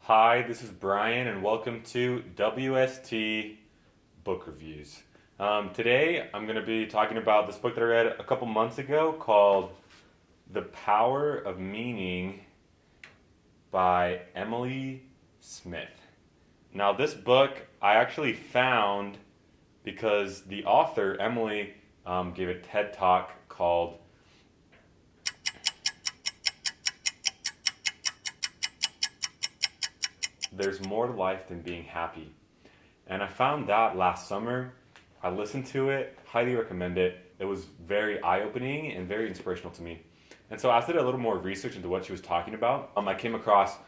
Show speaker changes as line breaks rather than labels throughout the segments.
Hi, this is Brian, and welcome to WST Book Reviews. Today, I'm going to be talking about this book that I read a couple months ago called The Power of Meaning by Emily Smith. Now, this book I actually found because the author, Emily, gave a TED Talk called There's More to Life Than Being Happy. And I found that last summer. I listened to it, highly recommend it. It was very eye-opening and very inspirational to me. And so as I did a little more research into what she was talking about, I came across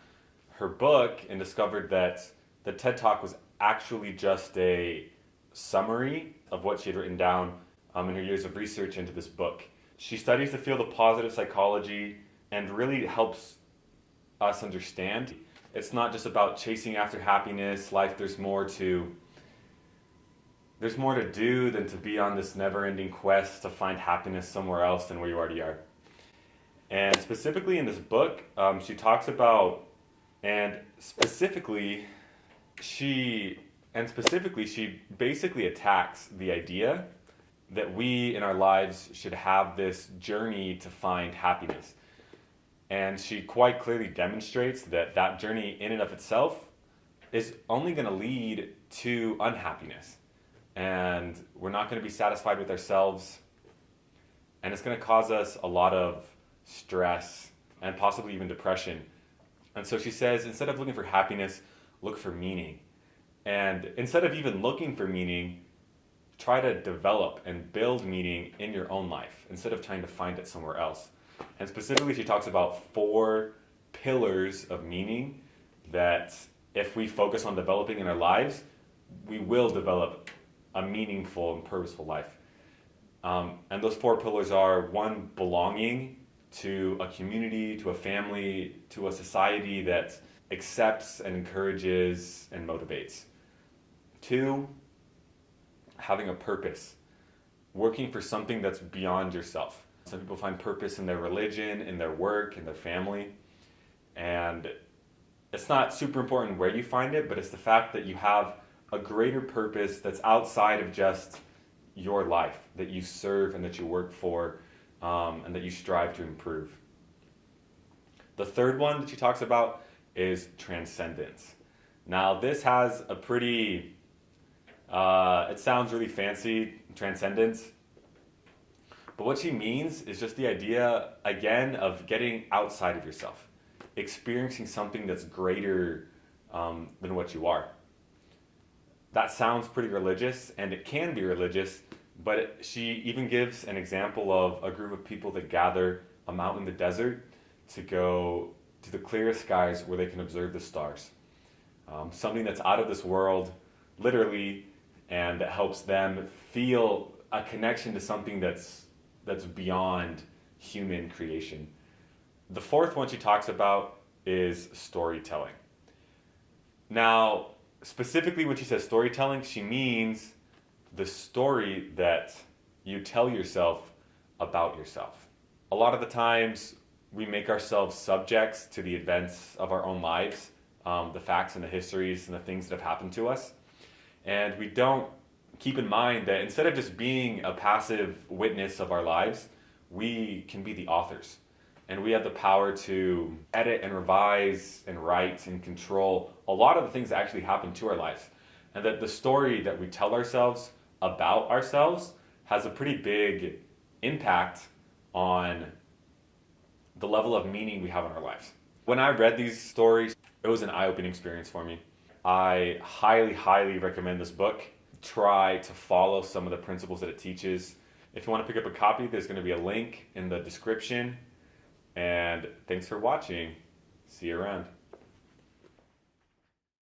her book and discovered that the TED Talk was actually just a summary of what she had written down in her years of research into this book. She studies the field of positive psychology and really helps us understand it's not just about chasing after happiness. Life, there's more to do than to be on this never-ending quest to find happiness somewhere else than where you already are. And specifically in this book, she talks about, she basically attacks the idea that we in our lives should have this journey to find happiness. And she quite clearly demonstrates that that journey in and of itself is only going to lead to unhappiness. And we're not going to be satisfied with ourselves. And it's going to cause us a lot of stress and possibly even depression. And so she says, instead of looking for happiness, look for meaning. And instead of even looking for meaning, try to develop and build meaning in your own life instead of trying to find it somewhere else. And specifically, she talks about 4 pillars of meaning that if we focus on developing in our lives, we will develop a meaningful and purposeful life. And those 4 pillars are: 1, belonging to a community, to a family, to a society that accepts and encourages and motivates. 2, having a purpose, working for something that's beyond yourself. Some people find purpose in their religion, in their work, in their family. And it's not super important where you find it, but it's the fact that you have a greater purpose that's outside of just your life, that you serve and that you work for, and that you strive to improve. The third one that she talks about is transcendence. Now, this has a pretty, it sounds really fancy, transcendence. But what she means is just the idea, again, of getting outside of yourself, experiencing something that's greater than what you are. That sounds pretty religious, and it can be religious, but she even gives an example of a group of people that gather out in the desert to go to the clearest skies where they can observe the stars. Something that's out of this world, literally, and that helps them feel a connection to something that's beyond human creation. The fourth one she talks about is storytelling. Now, specifically when she says storytelling, she means the story that you tell yourself about yourself. A lot of the times we make ourselves subjects to the events of our own lives, the facts and the histories and the things that have happened to us. And we don't keep in mind that instead of just being a passive witness of our lives, we can be the authors. And we have the power to edit and revise and write and control a lot of the things that actually happen to our lives. And that the story that we tell ourselves about ourselves has a pretty big impact on the level of meaning we have in our lives. When I read these stories, it was an eye-opening experience for me. I highly, highly recommend this book. Try to follow some of the principles that it teaches. If you want to pick up a copy, there's going to be a link in the description. And thanks for watching. See you around.